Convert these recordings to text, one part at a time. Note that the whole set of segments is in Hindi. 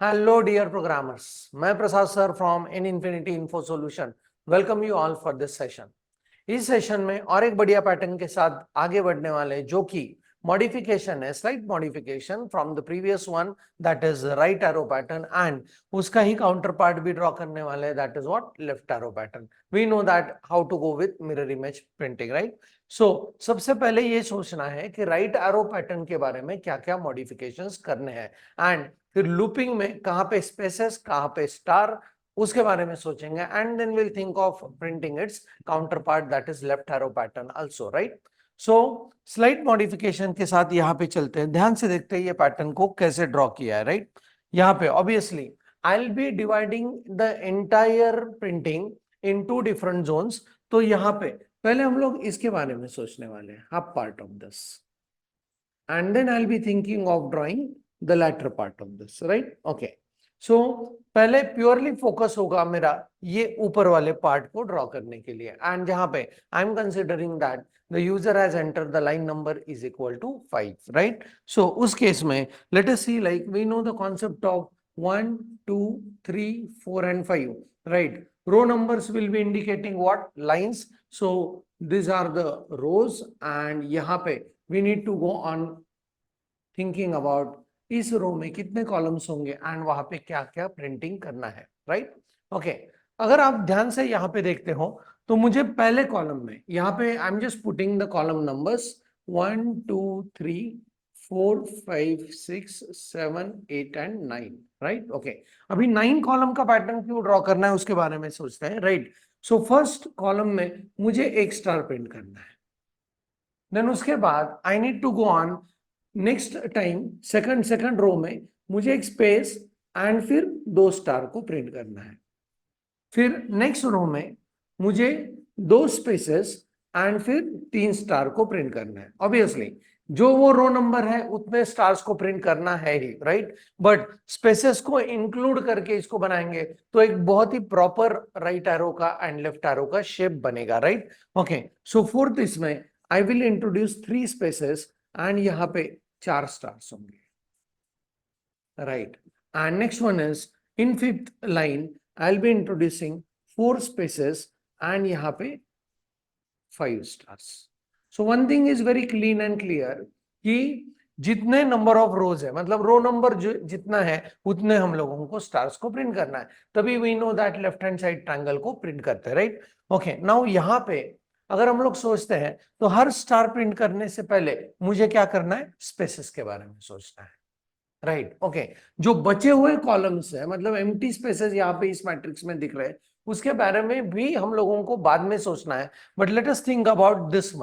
Hello dear programmers, मैं Prasad sir from in Infinity Info Solution welcome you all for this session. इस सेशन में और एक बढ़िया पैटर्न के साथ आगे बढ़ने वाले जो कि मॉडिफिकेशन है, slight modification from the previous one that is right arrow pattern and उसका ही काउंटर पार्ट भी ड्रॉ करने वाले हैं that is what left arrow pattern. We know that how to go with mirror image printing, right. So सबसे पहले ये सोचना है कि राइट एरो पैटर्न के बारे में क्या क्या मॉडिफिकेशंस करने हैं एंड फिर लूपिंग में कहां पे स्पेसेस कहां पे स्टार उसके बारे में सोचेंगे and then will think of printing its counter part that is left arrow pattern also, right. So slight modification के साथ यहाँ पे चलते हैं, ध्यान से देखते हैं ये पैटर्न को कैसे ड्रॉ किया है, राइट। यहाँ पे obviously I will be dividing the entire printing in two different zones. तो यहाँ पे पहले हम लोग इसके बारे में सोचने वाले हैं, half part of this, and then I'll be thinking of drawing the latter part of this, right? Okay. So पहले प्योरली फोकस होगा मेरा ये ऊपर वाले पार्ट को ड्रॉ करने के लिए एंड जहां पे I am considering that the user has enter the line number is equal to 5, right. So उस केस में let us see like we know the concept of 1 2 3 4 and 5, right? Row numbers will be indicating what lines, so these are the rows and यहाँ पे we need to go on thinking about इस रो में कितने कॉलम्स होंगे एंड वहां पे क्या क्या प्रिंटिंग करना है, राइट। ओके, अगर आप ध्यान से यहाँ पे देखते हो तो मुझे पहले कॉलम में यहाँ पे I am just putting the column numbers 1 2 3 4 5 6 7 8 and 9, right. Okay, अभी 9 कॉलम का पैटर्न क्यों ड्रॉ करना है उसके बारे में सोचते हैं, राइट। सो फर्स्ट कॉलम में मुझे एक स्टार प्रिंट करना है, देन उसके बाद I need to go on next time second row में मुझे एक स्पेस एंड फिर 2 स्टार को प्रिंट करना है, फिर नेक्स्ट रो में मुझे 2 स्पेसेस एंड फिर 3 स्टार को प्रिंट करना है। ऑब्वियसली जो वो रो नंबर है उतने स्टार्स को प्रिंट करना है ही, राइट, बट स्पेसेस को इंक्लूड करके इसको बनाएंगे तो एक बहुत ही प्रॉपर राइट एरो का एंड लेफ्ट एरो का शेप बनेगा, राइट। ओके, सो फोर्थ इसमें I will introduce 3 spaces and यहाँ पे 4 स्टार्स होंगे, right. And next one is in fifth line I will B introducing 4 spaces and यहाँ पे 5 stars. So one thing is very clean and clear कि जितने नंबर ऑफ रोज है, मतलब रो नंबर जितना है उतने हम लोगों को स्टार्स को प्रिंट करना है, तभी we know that left hand side triangle को प्रिंट करते हैं, राइट। ओके, नाउ यहाँ पे अगर हम लोग सोचते हैं तो हर स्टार प्रिंट करने से पहले मुझे क्या करना है, स्पेसेस के बारे में सोचना है, राइट। ओके, जो बचे हुए कॉलम्स है, मतलब एम्प्टी स्पेसेस यहाँ पे इस मैट्रिक्स में दिख रहे हैं, उसके बारे में भी हम लोगों को बाद में सोचना है, but let us think about this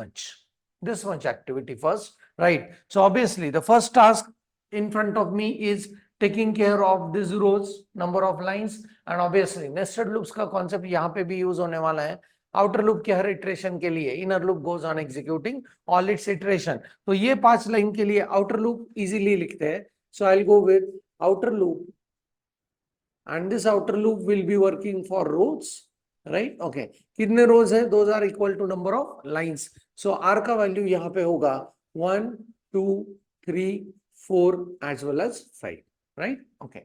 much activity first, right. So obviously the first task in front of me is taking care of these rows, number of lines, and obviously nested loops का concept यहाँ पे भी यूज होने वाला है। आउटर लूप के हर इटरेशन के लिए inner loop goes on executing all it's iteration, तो ये 5 लाइन के लिए आउटर लूप इजीली लिखते हैं। So I will go with outer loop and this outer loop will be working for rows, right. Okay, कितने रोज है, those are equal to number of lines. So r का वैल्यू यहाँ पे होगा 1 2 3 4 as well as 5, right. Okay,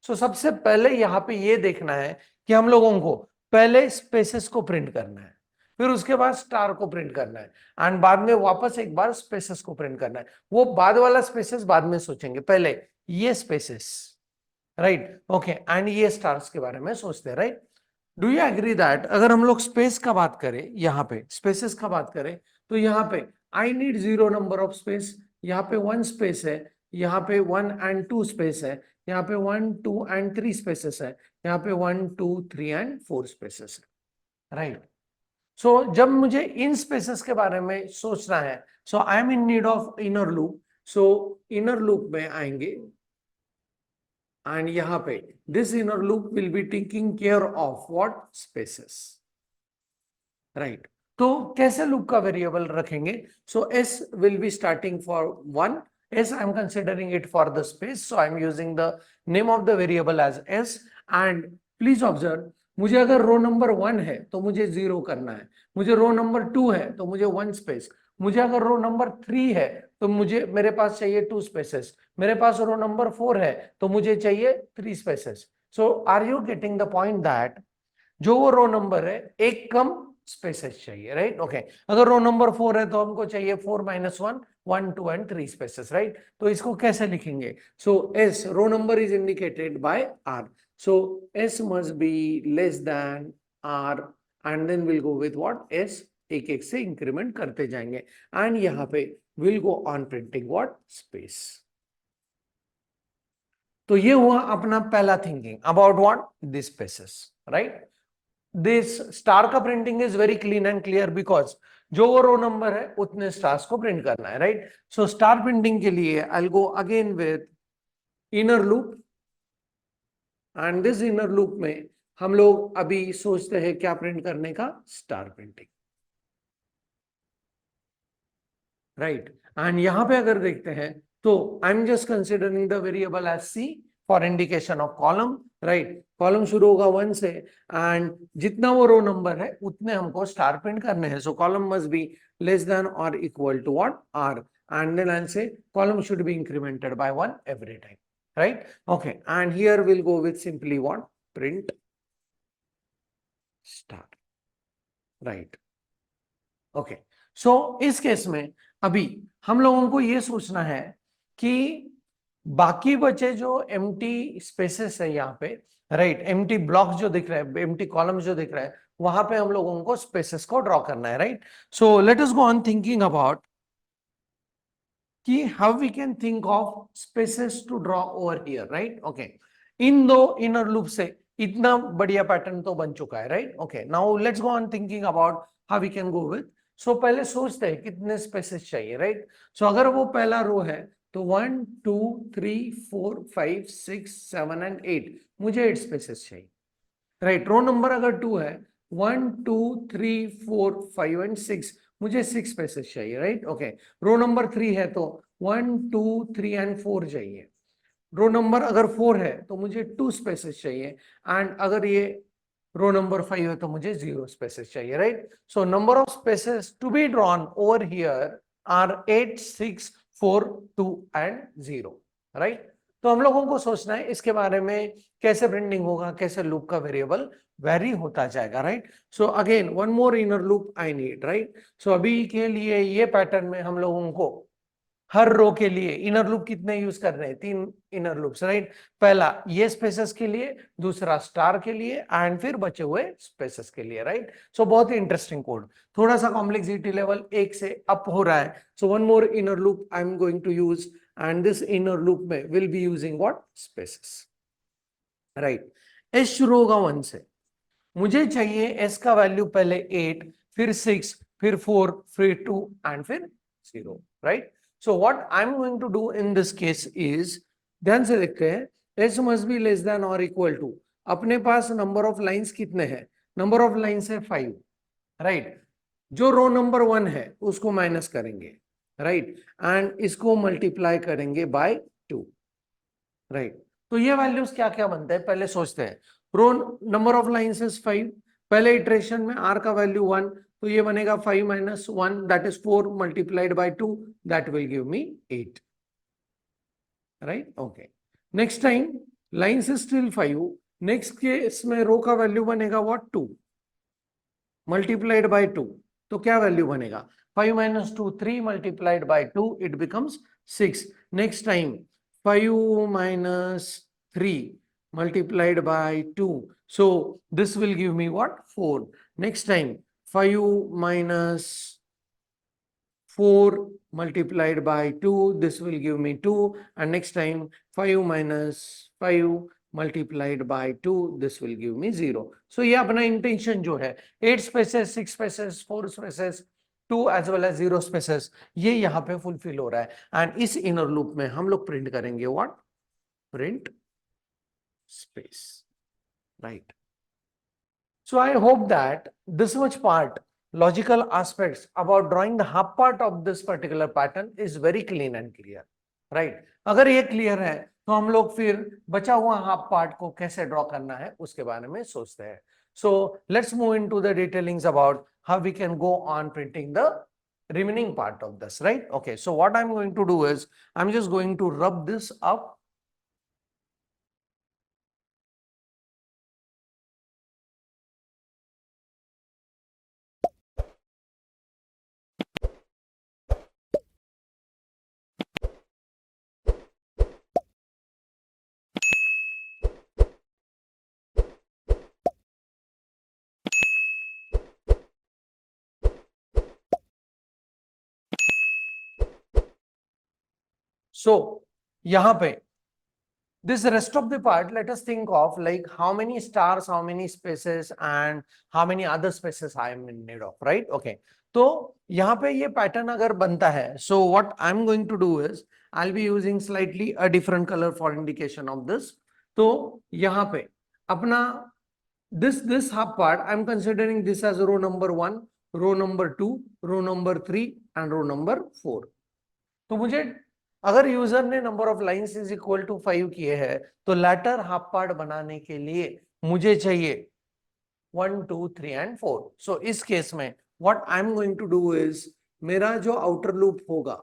so सबसे पहले यहाँ पे ये देखना है कि हम लोगों को पहले स्पेसेस को प्रिंट करना है, फिर उसके बाद स्टार को प्रिंट करना है एंड बाद में वापस एक बार स्पेसेस को प्रिंट करना है। वो बाद वाला स्पेसेस बाद में सोचेंगे, पहले ये स्पेसेस, राइट। ओके, एंड ये स्टार्स के बारे में सोचते हैं, right. Do you agree that अगर हम लोग स्पेस का बात करें, यहाँ पे स्पेसेस का बात करें, तो यहाँ पे I need 0 number of space, यहाँ पे 1 स्पेस है, यहाँ पे 1 and 2 स्पेस है, यहाँ पे 1 2 and 3 स्पेसेस है, यहाँ पे 1 2 3 and 4 स्पेसेस है, राइट। सो जब मुझे इन स्पेसेस के बारे में सोचना है, so I am in need of inner loop. So inner loop में आएंगे एंड यहाँ पे this inner loop will be taking care of what, spaces, right. तो कैसे लूप का वेरिएबल रखेंगे, so s will be starting for 1, S I am considering it for the space, so I am using the name of the variable as S, and please observe मुझे अगर रो नंबर 1 है तो मुझे 0 करना है, मुझे रो नंबर 2 है तो मुझे 1 स्पेस, मुझे अगर रो नंबर 3 है तो मुझे मेरे पास चाहिए 2 स्पेसेस, मेरे पास रो नंबर 4 है तो मुझे चाहिए 3 spaces. So are you getting the point that जो वो रो नंबर है एक कम स्पेसेस चाहिए, राइट? ओके, अगर रो नंबर 4 है तो हमको चाहिए 4 माइनस 1, 1, 2 एंड 3 स्पेसेस, राइट? तो इसको कैसे लिखेंगे? So s row number is indicated by r, so s must be less than r and then will go with what? S एक एक से इंक्रीमेंट करते जाएंगे एंड यहाँ पे will go on printing what? Space. तो ये हुआ अपना पहला thinking about what? This spaces, right? This star का printing is very clean and clear because जो वो रो नंबर है उतने स्टार्स को प्रिंट करना है, राइट? सो स्टार प्रिंटिंग के लिए आई will go again with inner loop and this inner loop में हम लोग अभी सोचते हैं क्या प्रिंट करने का? Star printing, right? एंड यहां पे अगर देखते हैं तो I am just considering the variable as C for indication of column, right? Column शुरू होगा 1 से एंड जितना वो रो नंबर है उतने हमको स्टार प्रिंट करने हैं, so column must be less than और equal to what? R, and then I say column should be incremented by 1 every time, right? Okay, and here will go with simply what? Print star, right? Okay, so इस केस में अभी हम लोगों को ये सोचना है कि बाकी बचे जो एम्प्टी स्पेसेस है यहाँ पे, राइट? एम्प्टी ब्लॉक्स जो दिख रहे हैं, एम्प्टी कॉलम्स जो दिख रहे हैं, वहां पे हम लोगों को स्पेसेस को ड्रॉ करना है, right? So let us go on thinking about कि how we can think of spaces to draw over here, right? Okay, इन दो इनर लूप से इतना बढ़िया पैटर्न तो बन चुका है, right? Okay, now let's go on thinking about how we can go with. So पहले सोचते हैं कितने स्पेसेस चाहिए, राइट? सो अगर वो पहला रो है तो 1, 2, 3, 4, 5, 6, 7 एंड 8, मुझे 8 स्पेसेस चाहिए, राइट? रो नंबर अगर 2 है, 1, 2, 3, 4, 5 एंड 6, मुझे 6 स्पेसेस चाहिए, राइट? ओके, रो नंबर 3 है तो 1, 2, 3 एंड 4 चाहिए। रो नंबर अगर 4 है तो मुझे 2 स्पेसेस चाहिए एंड अगर ये रो नंबर 5 है तो मुझे 0 स्पेसेस चाहिए, right? So number of spaces to be drawn over here are 8, 6, 4, 2 and 0, right? तो हम लोगों को सोचना है इसके बारे में, कैसे प्रिंटिंग होगा, कैसे लूप का वेरिएबल वेरी होता जाएगा, right? So again one more inner loop I need, right? So अभी के लिए ये पैटर्न में हम लोगों को हर रो के लिए इनर लूप कितने यूज कर रहे हैं? 3 इनर लूप्स, राइट? पहला ये स्पेसेस के लिए, दूसरा स्टार के लिए एंड फिर बचे हुए स्पेसेस के लिए, राइट? सो बहुत ही इंटरेस्टिंग कोड, थोड़ा सा कॉम्प्लेक्सिटी लेवल 1 से अप हो रहा है। So one more inner loop I am going to use and this inner loop में will be using what? Spaces, right? S शुरू होगा 1 से, मुझे चाहिए एस का वैल्यू पहले 8, फिर 6, फिर 4, फिर 2 एंड फिर 0, right? So what I am going to do in this case is, ध्यान से देखते हैं, s must be less than और इक्वल टू, अपने पास नंबर ऑफ लाइंस कितने हैं? नंबर ऑफ लाइंस है 5, राइट? जो रो नंबर 1 है उसको माइनस करेंगे, राइट? एंड इसको मल्टीप्लाई करेंगे बाय 2, राइट? तो ये वैल्यूज क्या क्या बनते हैं पहले सोचते हैं। Row number of lines is 5, पहले इटरेशन में आर का वैल्यू 1, तो ये बनेगा 5 minus 1 that is 4 multiplied by 2 that will give me 8, right? Okay, next time lines is still 5, next case में रो का वैल्यू बनेगा व्हाट? 2 मल्टीप्लाइड बाय 2, तो क्या वैल्यू बनेगा? 5 minus 2, 3 multiplied by 2, it becomes 6. Next time, 5 minus 3 multiplied by 2. So this will give me what? 4. Next time, 5 minus 4 multiplied by 2, this will give me 2. And next time, 5 minus 5 multiplied by 2, this will give me 0. So ये अपना इंटेंशन जो है 8 spaces, 6 spaces, 4 spaces, 2 as well as 0 spaces, ये यहाँ पे फुलफिल हो रहा है एंड इस इनर लूप में हम लोग प्रिंट करेंगे what? Print space, right? So I hope that this much part, logical aspects about drawing the half part of this particular pattern is very clean and clear, right? अगर ये clear है तो हम लोग फिर बचा हुआ हाफ पार्ट को कैसे ड्रॉ करना है उसके बारे में सोचते हैं. So let's move into the detailings about how we can go on printing the remaining part of this, right? Okay, so what I'm going to do is I'm just going to rub this up. So यहाँ पे this rest of the part, let us think of like how many stars, how many spaces and how many other spaces I am in need of, right? Okay, तो यहाँ पे ये pattern अगर बनता है, so what I'm going to do is I'll be using slightly a different color for indication of this. तो यहाँ पे अपना this half part I'm considering this as row number 1, row number 2, row number 3 and row number 4. तो मुझे अगर यूजर ने number of lines is equal to 5 किए हैं तो लैटर हाफ पार्ट बनाने के लिए मुझे चाहिए 1, 2, 3 एंड 4. सो इस केस में what I am going to do is मेरा जो आउटर लूप होगा,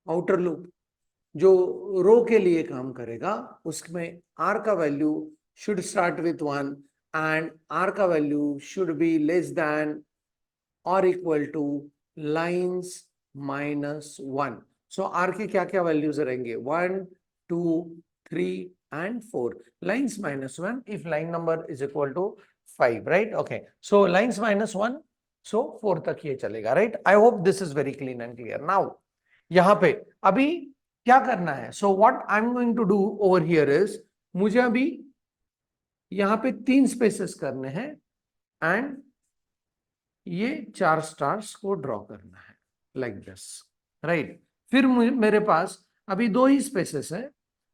आउटर लूप जो रो के लिए काम करेगा उसमें आर का value should start with 1 and r का value should be less than और equal to lines -1. So r के क्या क्या वैल्यूज रहेंगे 1, 2, 3 and 4. Lines -1 if line number is equal to 5, right? Okay, so lines -1, so 4 तक ये चलेगा, right? I hope this is very clean and clear. Now यहाँ पे अभी क्या करना है? So what I'm going to do over here is मुझे अभी यहाँ पे 3 स्पेसेस करने हैं एंड ये 4 स्टार्स को ड्रॉ करना है लाइक दिस, राइट? फिर मेरे पास अभी 2 ही स्पेसेस है,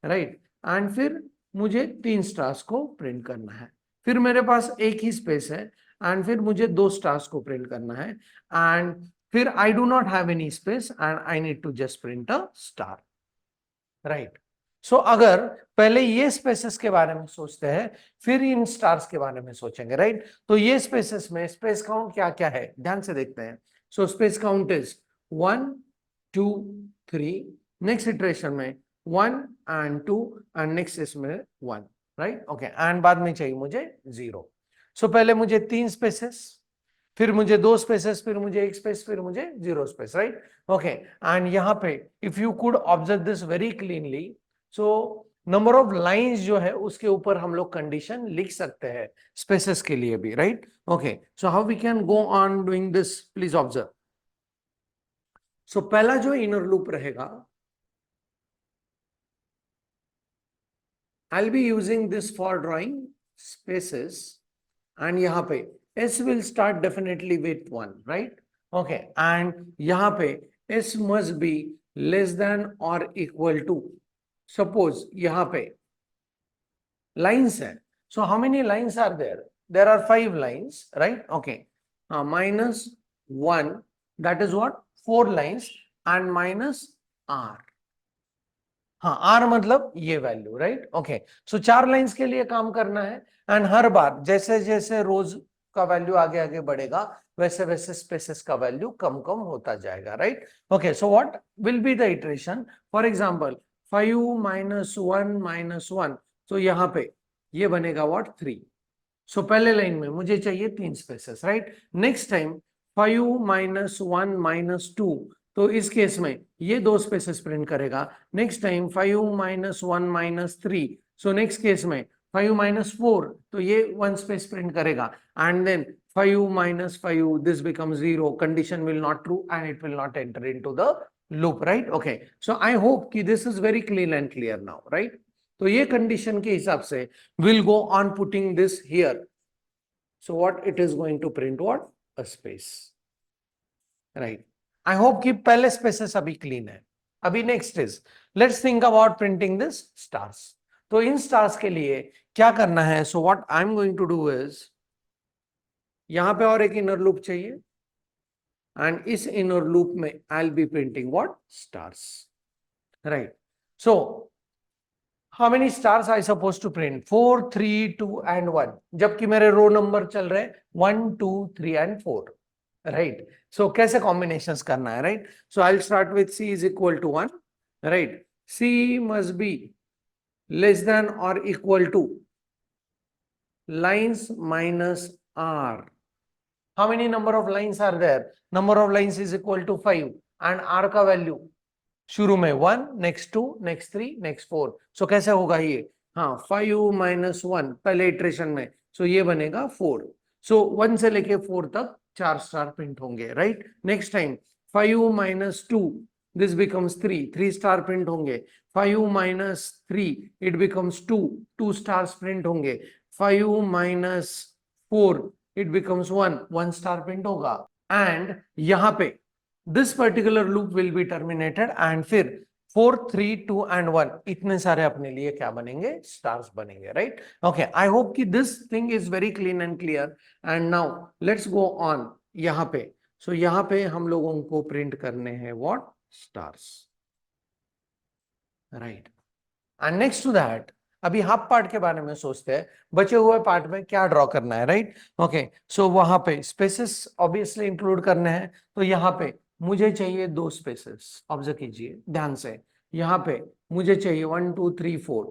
राइट? एंड फिर मुझे 3 स्टार्स को प्रिंट करना है. फिर मेरे पास एक ही स्पेस है एंड फिर मुझे 2 स्टार्स को प्रिंट करना है एंड फिर I do not have any space and I need to just print a star, right? So अगर पहले ये स्पेसेस के बारे में सोचते हैं फिर इन स्टार्स के बारे में सोचेंगे, राइट? तो ये स्पेसेस में स्पेस काउंट क्या क्या है ध्यान से देखते हैं. So space count is 1, 2, 3. Next iteration में 1 and 2 एंड नेक्स्ट इसमें 1, राइट? ओके, एंड बाद में चाहिए मुझे 0. सो पहले मुझे 3 स्पेसेस, फिर मुझे 2 स्पेसेस, फिर मुझे 1 स्पेस, फिर मुझे 0 स्पेस, राइट? ओके, एंड यहाँ पे if you could observe this very cleanly, so number of lines जो है उसके ऊपर हम लोग कंडीशन लिख सकते हैं स्पेसेस के लिए भी, right? Okay, so how we can go on doing this, please observe. So पहला जो इनर लूप रहेगा, I'll be using this for drawing spaces and यहाँ पे S will start definitely with 1, right? Okay, and यहाँ पे S must be less than or equal to, suppose यहाँ पे lines है. So how many lines are there? There are 5 lines, right? Okay, -1, that is what? 4 lines and minus R. हाँ, आर मतलब ये वैल्यू, राइट? ओके, सो 4 लाइंस के लिए काम करना है एंड हर बार जैसे जैसे रोज का वैल्यू आगे आगे बढ़ेगा वैसे वैसे स्पेसेस का वैल्यू कम कम होता जाएगा, right? Okay, so what will be the iteration? For example 5 -1 -1, तो यहाँ पे ये बनेगा व्हाट 3. सो पहले लाइन में मुझे चाहिए 3 स्पेसेस, राइट? नेक्स्ट टाइम 5 -1 -2, तो इस केस में ये 2 स्पेसेस प्रिंट करेगा. Next time 5 -1 -3, so next case में 5 -4, तो ये 1 स्पेस प्रिंट करेगा and then 5 -5, this becomes 0, condition will not true and it will not enter into the loop, right? Okay, so I hope कि this is very clean and clear now, right? तो ये कंडीशन के हिसाब से will go on putting this here. So what it is going to print? What? A space, right? I hope कि पहले स्पेसेस अभी क्लीन है. अभी next is let's think about printing this stars. तो इन स्टार्स के लिए क्या करना है? So what I am going to do is यहां पे और एक इनर लूप चाहिए एंड इस इनर लूप में I will be printing what? Stars, right? So how many stars I suppose to print? 4, 3, 2 and 1, जबकि मेरे रो नंबर चल रहे 1, 2, 3 एंड 4. राइट. सो कैसे कॉम्बिनेशंस करना है, right. So I will start with c is equal to 1, right. c must be less than और equal to lines minus r. How many number of lines are there? Number of lines is equal to 5 and r का वैल्यू शुरू में 1, नेक्स्ट 2, नेक्स्ट 3, नेक्स्ट 4. सो कैसे होगा ये? हाँ, 5 माइनस 1 पहले इटरेशन में, सो ये बनेगा 4. सो 1 से लेके 4 तक 4 स्टार प्रिंट होंगे, right. Next time 5 minus 2, this becomes 3 star print होंगे. 5 minus 3, it becomes 2 stars print होंगे. 5 minus 4, it becomes 1 star print होगा. एंड यहाँ पे this particular loop will be terminated and फिर 4, 3, 2 and 1 इतने सारे अपने लिए क्या बनेंगे? स्टार्स बनेंगे, राइट. ओके, आई होप कि this thing is very clean and clear. And now let's go on यहाँ पे. सो यहाँ पे हम लोगों को प्रिंट करने हैं what? Stars, right. And next to that अभी हाफ पार्ट के बारे में सोचते हैं. बचे हुए पार्ट में क्या ड्रॉ करना है, राइट. ओके, सो वहां पे स्पेसेस ऑब्वियसली इंक्लूड करने हैं. तो यहाँ पे मुझे चाहिए 2 स्पेसेस. ऑब्जर्व कीजिए ध्यान से. यहाँ पे मुझे चाहिए 1, 2, 3, 4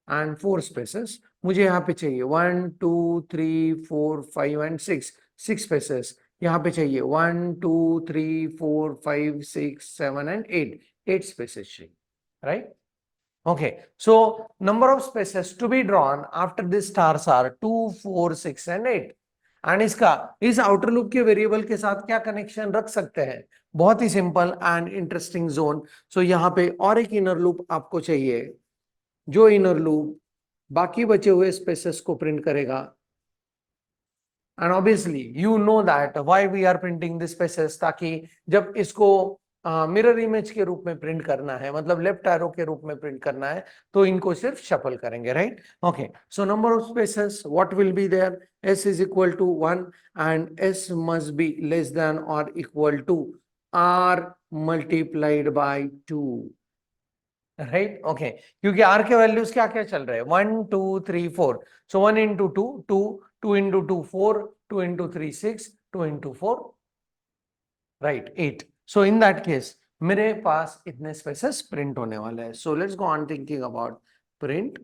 एंड 4 स्पेसेस. मुझे यहाँ पे चाहिए 1, 2, 3, 4, 5 एंड 6 स्पेसेस. यहाँ पे चाहिए 1, 2, 3, 4, 5, 6, 7 एंड 8 स्पेसेस चाहिए, right. Okay, so number of spaces to be drawn after these stars are 2, 4, 6 and 8. And इसका इस आउटर लूप के वेरिएबल के साथ क्या कनेक्शन रख सकते हैं? बहुत ही सिंपल एंड इंटरेस्टिंग जोन. सो यहाँ पे और एक इनर लूप आपको चाहिए, जो इनर लूप बाकी बचे हुए स्पेसेस को प्रिंट करेगा. And obviously you know that why we are printing this spaces, ताकि जब इसको मिरर इमेज के रूप में प्रिंट करना है, मतलब लेफ्ट एरो के रूप में प्रिंट करना है, तो इनको सिर्फ शफल करेंगे, right. Okay, so number of spaces what will be there? s is equal to 1 and s must be less than और equal to r multiplied by 2, right. Okay, क्योंकि r के वैल्यूज क्या क्या चल रहे हैं? 1, 2, 3, 4. So 1 into 2 2, 2 into 2 4, 2 into 3 6, 2 into 4, right, 8. So in that case मेरे पास इतने स्पेसेस प्रिंट होने वाले हैं. So let's go on thinking about print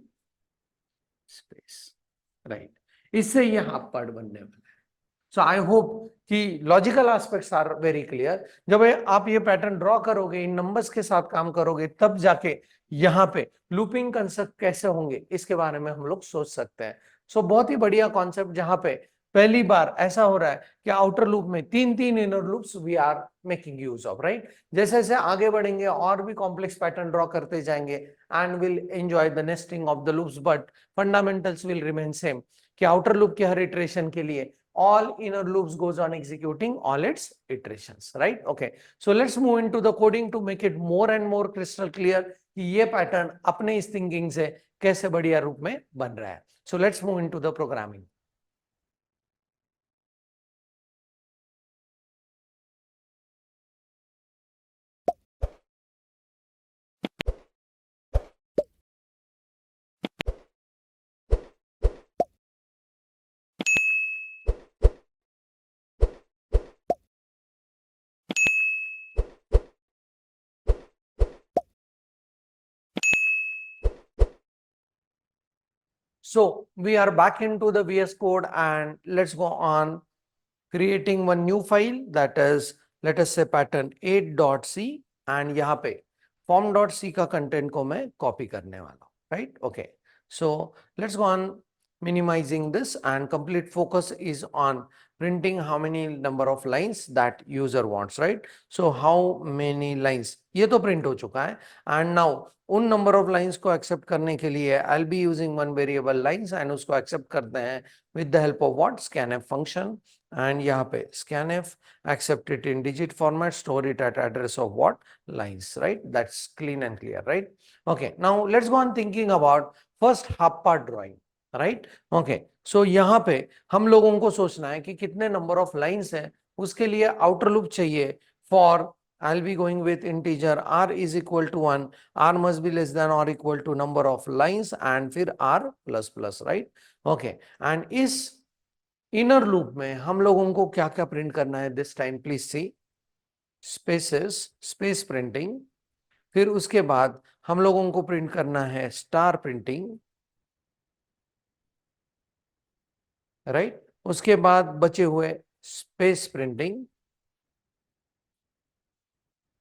space, right. इससे ये हाफ पार्ट बनने वाला है. सो आई होप कि logical aspects are very clear. जब आप ये पैटर्न ड्रॉ करोगे, इन नंबर्स के साथ काम करोगे, तब जाके यहाँ पे लूपिंग कंसेप्ट कैसे होंगे इसके बारे में हम लोग सोच सकते हैं. सो बहुत ही बढ़िया कॉन्सेप्ट, जहां पे पहली बार ऐसा हो रहा है कि आउटर लूप में 3 inner loops we are making use of, right. जैसे जैसे आगे बढ़ेंगे और भी कॉम्प्लेक्स पैटर्न ड्रॉ करते जाएंगे and will enjoy the nesting of the loops, but fundamentals will remain same. कि आउटर लूप के हर इटरेशन के लिए all inner loops goes on executing all its iterations, right. Okay, so let's move into the coding to make it more and more crystal clear कि ये पैटर्न अपने इस थिंकिंग से कैसे बढ़िया रूप में बन रहा है. So let's move into the programming. So we are back into the VS Code and let's go on creating one new file, that is let us say pattern 8.c and यहाँ पे form.c का content को मैं copy करने वाला हूँ, right. Okay, so let's go on minimizing this and complete focus is on printing how many number of lines that user wants, right. So how many lines ये तो print हो चुका है and now उन नंबर ऑफ लाइंस को एक्सेप्ट करने के लिए आई will be using one variable lines and उसको एक्सेप्ट करते हैं with the help of what? scanf function. And यहाँ पे scanf accept it in digit format, store it at address of what? Lines, right. That's clean and clear, right. Okay, now let's go on thinking about first half part drawing, right. Okay, so यहाँ पे हम लोगों को सोचना है कि कितने नंबर ऑफ लाइंस है. उसके लिए आउटर लूप चाहिए. For I'll be going with integer r is equal to 1, r must be less than or equal to number of lines and फिर r plus plus, right. Okay, and इस इनर लूप में हम लोगों को क्या क्या प्रिंट करना है this time, please see, spaces, space printing. फिर उसके बाद हम लोगों को प्रिंट करना है स्टार प्रिंटिंग, राइट। उसके बाद बचे हुए स्पेस प्रिंटिंग,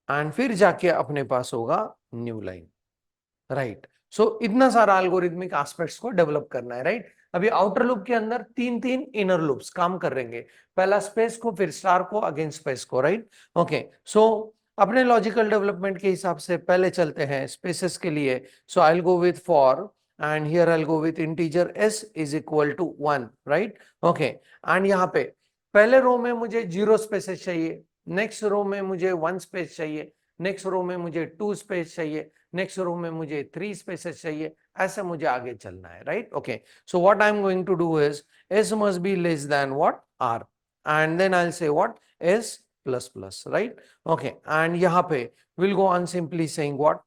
एंड फिर जाके अपने पास होगा न्यू लाइन, राइट। सो इतना सारा एल्गोरिथमिक एस्पेक्ट्स को डेवलप करना है, राइट। अभी आउटर लूप के अंदर तीन तीन इनर लूप्स काम कर रहेंगे, पहला स्पेस को, फिर स्टार को, अगेन स्पेस को, राइट। ओके, सो अपने लॉजिकल डेवलपमेंट के हिसाब से पहले चलते हैं स्पेसेस के लिए। So I will go with for, and here I will go with integer s is equal to 1, right. Okay, and यहाँ पे पहले रो में मुझे 0 स्पेसेस चाहिए, नेक्स्ट रो में मुझे 1 स्पेस चाहिए, नेक्स्ट रो में मुझे 2 स्पेस चाहिए, नेक्स्ट रो में मुझे 3 स्पेसेस चाहिए, ऐसे मुझे आगे चलना है, right. Okay, so what I am going to do is s must be less than what r, and then I'll say what s plus plus, right. Okay, and यहाँ पे we'll go on simply saying what,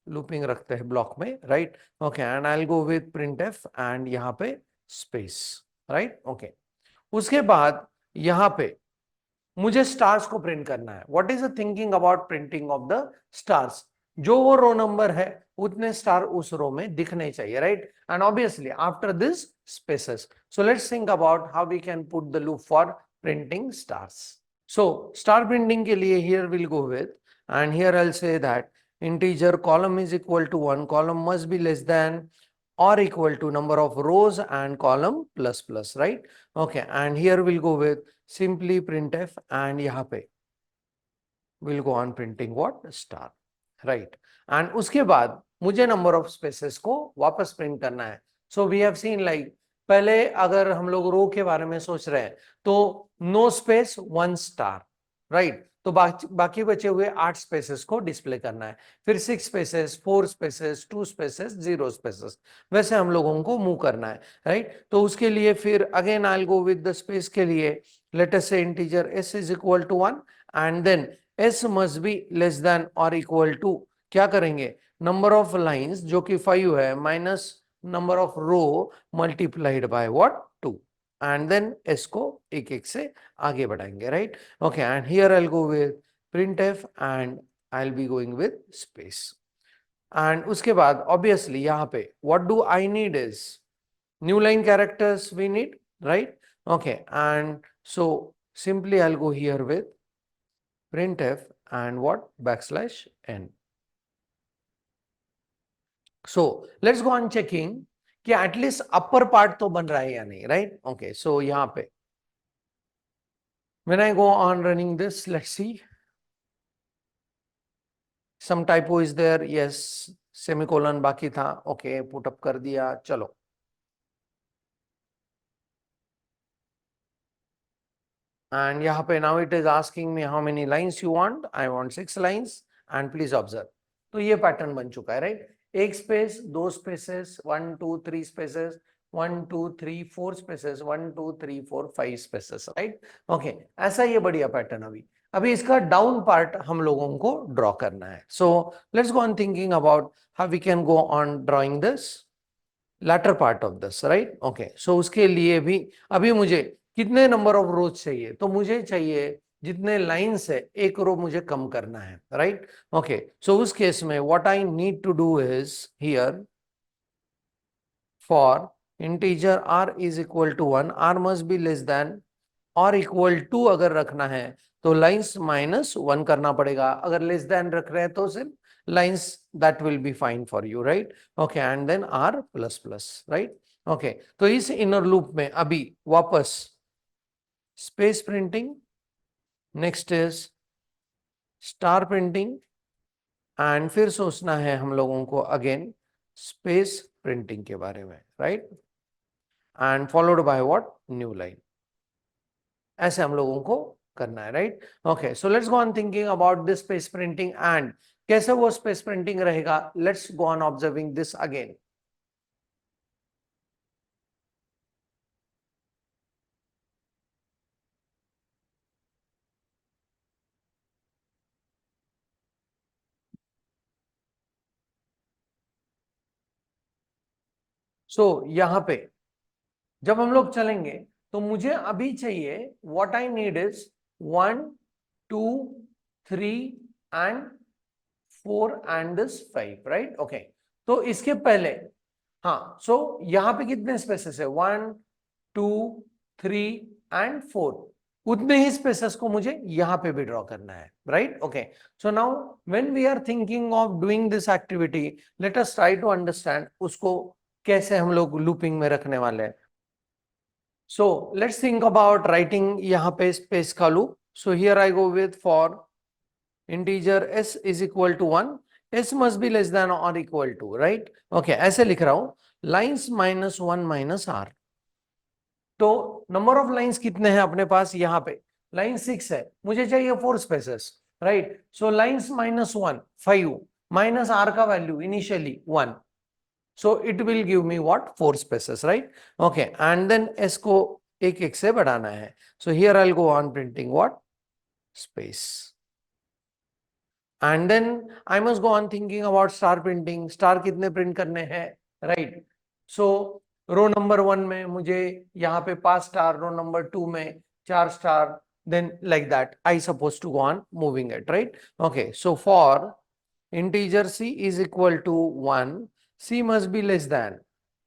looping रखते हैं ब्लॉक में, right. Okay, and I will go with printf and यहाँ पे स्पेस, राइट। ओके, उसके बाद यहाँ पे मुझे स्टार्स को प्रिंट करना है। What is the thinking about printing of the stars, जो वो रो नंबर है उतने स्टार उस रो में दिखने चाहिए, right. And obviously after this spaces, so let's think about how we can put the loop for printing stars. So star printing के लिए here will go with, and here I will say that integer column is equal to 1, column must be less than or equal to number of rows and column plus plus, right. Okay, and here we'll go with simply printf, and यहाँ पे we'll go on printing what, star, right. and उसके बाद मुझे number of spaces को वापस print करना है। so we have seen like, पहले अगर हम लोग रो के बारे में सोच रहे हैं तो नो स्पेस 1 स्टार, राइट। तो बाकी बचे हुए 8 स्पेसेस को डिस्प्ले करना है, फिर 6 स्पेसेस, 4 स्पेसेस, 2 स्पेसेस, 0 स्पेसेस, वैसे हम लोगों को मूव करना है, राइट। तो उसके लिए फिर again I will go with the space के लिए, let us say integer s is equal to 1, and then s must be less than और इक्वल टू, क्या करेंगे, नंबर ऑफ लाइंस जो कि 5 है minus number of row multiplied by what, 2, and then s को एक एक से आगे बढ़ाएंगे, right. Okay, and here I will go with printf and I will B going with space. And उसके बाद ऑब्वियसली यहाँ पे what do I need is new line characters we need, right. Okay, and so simply I'll go here with printf and what, backslash n. So let's go on checking कि एटलीस्ट अपर पार्ट तो बन रहा है या नहीं, राइट। ओके, सो यहाँ पे when I go on running this, let's see, some typo is there, yes, semicolon बाकी था, ओके, पुट अप कर दिया, चलो। And यहाँ पे now it is asking me how many lines you want, I want 6 lines, and please observe, तो ये पैटर्न बन चुका है, राइट। एक space, 2 spaces, 1 2 3 spaces, 1 2 3 4 spaces, 1 2 3 4 5 spaces, right. Okay, ऐसा ये बढ़िया पैटर्न। अभी अभी इसका डाउन पार्ट हम लोगों को ड्रॉ करना है। So let's go on thinking about how we can go on drawing this latter part of this, right. Okay, so उसके लिए भी अभी मुझे कितने नंबर ऑफ रोज चाहिए, तो मुझे चाहिए जितने लाइंस है एक रो मुझे कम करना है, राइट। ओके, सो उस केस में what I need to do is here for integer r is equal to 1, r must be less than और इक्वल टू अगर रखना है तो लाइंस माइनस 1 करना पड़ेगा, अगर लेस देन रख रहे हैं तो सिर्फ lines, that will be fine for you, right. Okay, and then r plus plus, right. Okay, तो इस इनर लूप में अभी वापस space printing, next is star printing, and फिर सोचना है हम लोगों को अगेन स्पेस प्रिंटिंग के बारे में, right, and followed by what, new line, ऐसे हम लोगों को करना है, right. Okay, so let's go on thinking about this space printing and कैसे वो स्पेस प्रिंटिंग रहेगा, let's go on observing this again. So यहां पे जब हम लोग चलेंगे तो मुझे अभी चाहिए what I need is 1 2 3 and 4 and this 5, right? Okay, तो इसके पहले, हाँ, सो यहां पे कितने स्पेसेस है? 1 2 3 एंड 4। उतने ही स्पेसेस को मुझे यहां पे भी ड्रॉ करना है, right? Okay, so now when we are thinking of doing this activity, let us try to understand उसको कैसे हम लोग लूपिंग में रखने वाले हैं. So let's think about writing यहाँ पे स्पेस का loop. So here I go with for integer s is equal to 1, s must be less than और इक्वल टू, राइट? ओके, ऐसे लिख रहा हूं, लाइन्स -1 - r. तो नंबर ऑफ लाइंस कितने हैं अपने पास? यहाँ पे लाइन 6 है, मुझे चाहिए 4 स्पेसेस, राइट? सो लाइंस -1 5 माइनस r का value initially 1, so it will give me what? 4 spaces, right? Okay, and then s को एक से बढ़ाना है. So here I'll go on printing what? Space. And then I must go on thinking about star printing. Star कितने प्रिंट करने हैं, right? So रो नंबर 1 में मुझे यहाँ पे 5 स्टार, रो नंबर 2 में 4 star, then like that I supposed to go on moving it, right? Okay, so for integer c is equal to 1, c must be less than,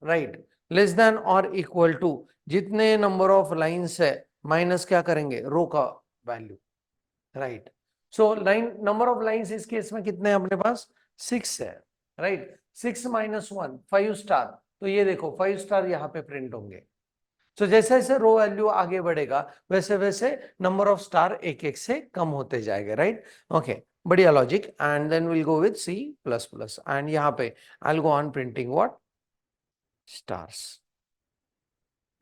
right? Less than or equal to जितने नंबर ऑफ लाइन्स है माइनस क्या करेंगे? रो का value, right? So line number of lines इस केस में कितने हैं अपने पास? 6 है, राइट? 6 - 1 5 स्टार, तो ये देखो 5 स्टार यहाँ पे प्रिंट होंगे. तो जैसे जैसे रो वैल्यू आगे बढ़ेगा वैसे वैसे नंबर ऑफ स्टार एक से कम होते जाएंगे, राइट? ओके, बढ़िया logic. And then will go with C++, and यहाँ पे I will go on printing what? Stars,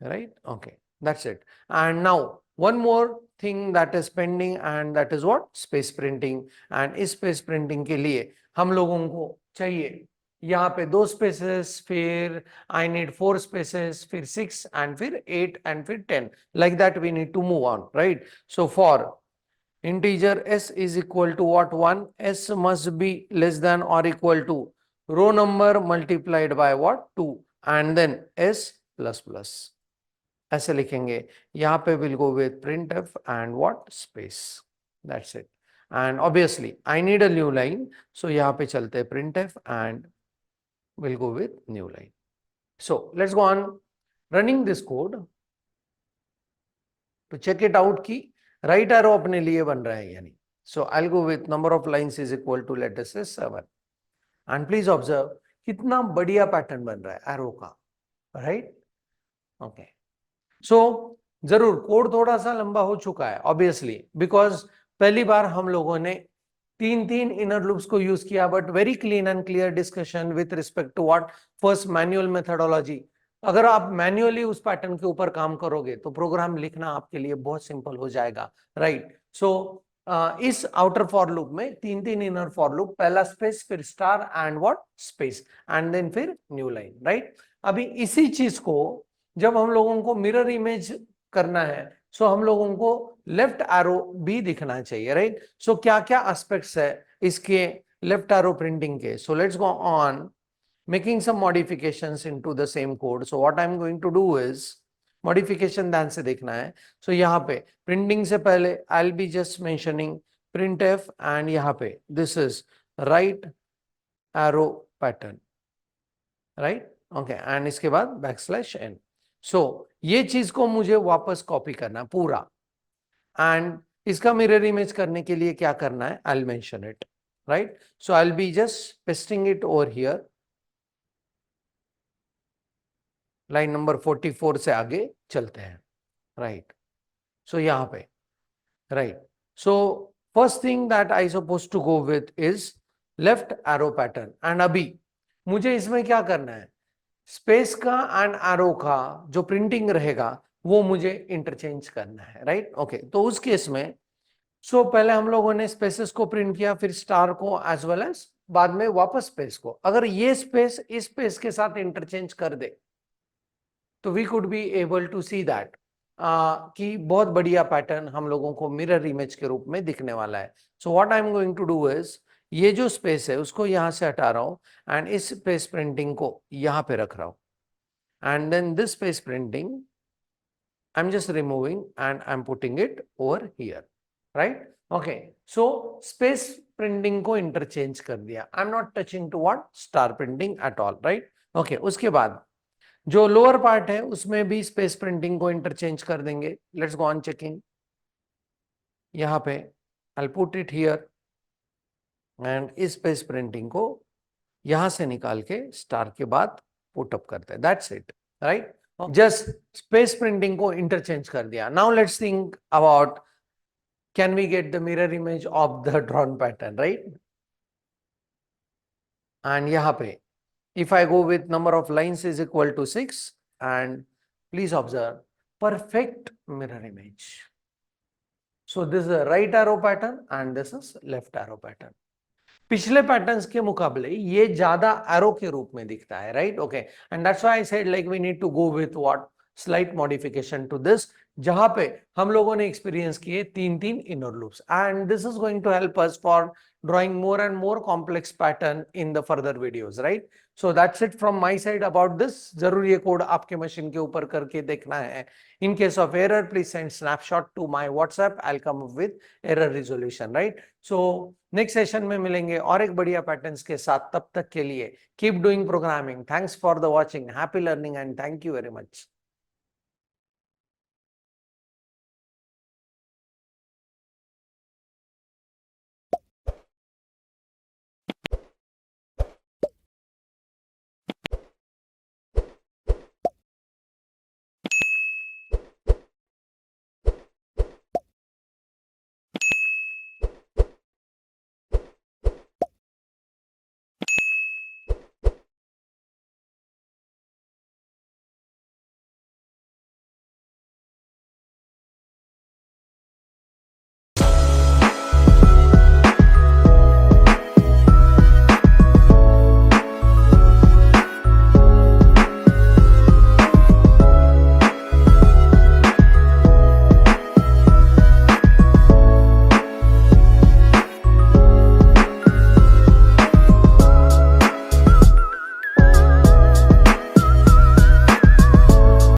right? Okay, that's it. And now one more thing that is pending, and that is what? Space printing. And इस space printing के लिए हम लोगों को चाहिए यहाँ पे 2 स्पेसेस, फिर आई नीड 4 स्पेसेस, फिर 6 एंड फिर 8 एंड फिर 10. Like that we need to move on, right? So for integer s is equal to what? 1, s must be less than or equal to row number multiplied by what? 2, and then s plus plus. ऐसे लिखेंगे. यहाँ पे will go with printf and what? Space. That's it. And obviously I need a new line, so यहाँ पे चलते printf and we'll go with new line. So let's go on running this code to check it out कि right arrow अपने लिए बन रहा है यानी. So I'll go with number of lines is equal to let us say 7. And please observe कितना बढ़िया पैटर्न बन रहा है arrow का, right? Okay. सो जरूर कोड थोड़ा सा लंबा हो चुका है ऑब्वियसली, बिकॉज पहली बार हम लोगों ने 3 इनर लूप्स को यूज किया, but very clean and clear discussion with respect to what? First manual methodology. अगर आप मैन्युअली उस पैटर्न के ऊपर काम करोगे तो प्रोग्राम लिखना आपके लिए बहुत सिंपल हो जाएगा, राइट? सो इस आउटर फॉर लूप में 3 इनर फॉर लूप, पहला स्पेस, फिर star and what? Space, and then फिर न्यू लाइन, राइट? अभी इसी चीज को जब हम लोगों को मिरर इमेज करना है, सो हम लोगों को लेफ्ट एरो भी दिखना चाहिए, राइट? सो क्या क्या एस्पेक्ट्स है इसके लेफ्ट एरो प्रिंटिंग के? So let's go on making some modifications into the same code. So what I am going to do is modification ध्यान से देखना है. सो यहाँ पे प्रिंटिंग से पहले आई will be just mentioning printf, and यहाँ पे this is right arrow pattern, right? Okay, and इसके बाद \n. सो ये चीज को मुझे वापस कॉपी करना पूरा, एंड इसका मिरर इमेज करने के लिए क्या करना है? I will mention it, right? So I will be just pasting it over here. Line number 44 से आगे चलते हैं, राइट? सो यहाँ पे, right? So first thing that I suppose to go with is left arrow pattern. And अभी मुझे इसमें क्या करना है? स्पेस का एंड एरो का जो प्रिंटिंग रहेगा वो मुझे इंटरचेंज करना है, राइट? ओके, तो उस केस में पहले हम लोगों ने स्पेसेस को प्रिंट किया, फिर स्टार को एज वेल एज बाद में वापस स्पेस को. अगर ये स्पेस इस स्पेस के साथ इंटरचेंज कर दे तो we could be able to see that कि बहुत बढ़िया पैटर्न हम लोगों को मिरर इमेज के रूप में दिखने वाला है. So what I am going to do is ये जो स्पेस है उसको यहां से हटा रहा हूं एंड इस स्पेस प्रिंटिंग को यहां पे रख रहा हूं, and then this space printing I'm just removing and I'm putting it over here, right? Okay, so space printing को interchange कर दिया. I'm not touching to what? Star printing at all, right? Okay, उसके बाद जो लोअर पार्ट है उसमें भी स्पेस प्रिंटिंग को इंटरचेंज कर देंगे. Let's go on checking. यहाँ पे I put it here and इस स्पेस प्रिंटिंग को यहां से निकाल के स्टार के बाद पुटअप करते हैं. That's it, right? Just space printing को इंटरचेंज कर दिया. Now let's think about can we get the mirror image of the drawn pattern, right? एंड यहाँ पे if I go with number of lines is equal to 6, and please observe perfect mirror image. So this is a right arrow pattern and this is left arrow pattern. पिछले पैटर्न्स के मुकाबले ये ज्यादा एरो के रूप में दिखता है, right? Okay, and that's why I said like we need to go with what slight modification to this, जहां पे हम लोगों ने एक्सपीरियंस किए 3 inner loops, and this is going to help us for drawing more and more complex pattern in the further videos, right? So that's it from my side about this. जरूर ये कोड आपके मशीन के ऊपर करके देखना है. In case of error, please send snapshot to my WhatsApp. I'll come up with error resolution, right? So next session में मिलेंगे और एक बढ़िया पैटर्न्स के साथ. तब तक के लिए keep doing programming. Thanks for the watching. Happy learning and thank you very much.